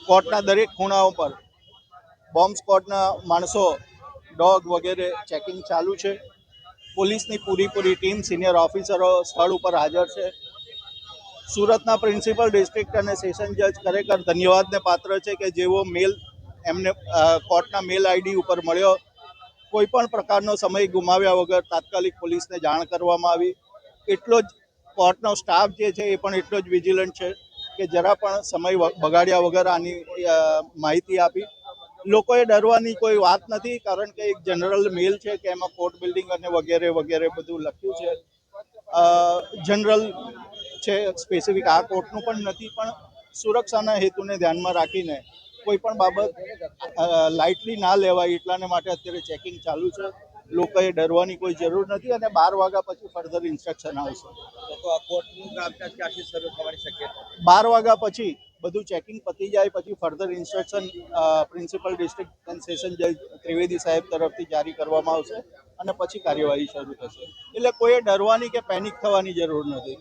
કોર્ટના દરેક ખૂણાઓ પર બોમ્બ સ્ક્વોડના માણસો, ડોગ વગેરે ચેકિંગ ચાલુ છે. પોલીસની પૂરી ટીમ, સિનિયર ઓફિસરો સ્થળ ઉપર હાજર છે. સુરતના પ્રિન્સિપલ ડિસ્ટ્રિક્ટ અને સેશન જજ ખરેખર ધન્યવાદને પાત્ર છે કે જેવો મેલ એમને કોર્ટના મેલ આઈડી ઉપર મળ્યો, કોઈ પણ પ્રકારનો સમય ગુમાવ્યા વગર તાત્કાલિક પોલીસને જાણ કરવામાં આવી. એટલો જ કોર્ટનો સ્ટાફ જે છે એ પણ એટલો જ વિજિલન્ટ છે કે જરા પણ સમય બગાડ્યા વગર આની માહિતી આપી. લોકોએ ડરવાની કોઈ વાત નથી, કારણ કે એક જનરલ મેલ છે કે એમાં કોર્ટ બિલ્ડિંગ અને વગેરે વગેરે બધું લખ્યું છે. જનરલ છે, સ્પેસિફિક આ કોર્ટનું પણ નથી, પણ સુરક્ષાના હેતુને ધ્યાનમાં રાખીને કોઈ પણ બાબત લાઇટલી ના લેવાય એટલાને માટે અત્યારે ચેકિંગ ચાલુ છે. લોકોએ ડરવાની કોઈ જરૂર નથી અને 12 વાગ્યા પછી ફર્ધર ઇન્સ્ટ્રક્શન આવશે. તો આ કોર્ટનું કામકાજ ક્યાંથી શરૂ થવાની શક્યતા? 12 વાગ્યા પછી બધું ચેકિંગ પતી જાય પછી further instruction principal district and session જજ ત્રિવેદી સાહેબ તરફથી જારી કરવામાં આવશે અને પછી કાર્યવાહી શરૂ થશે. એટલે કોઈએ ડરવાની કે પેનિક થવાની જરૂર નથી.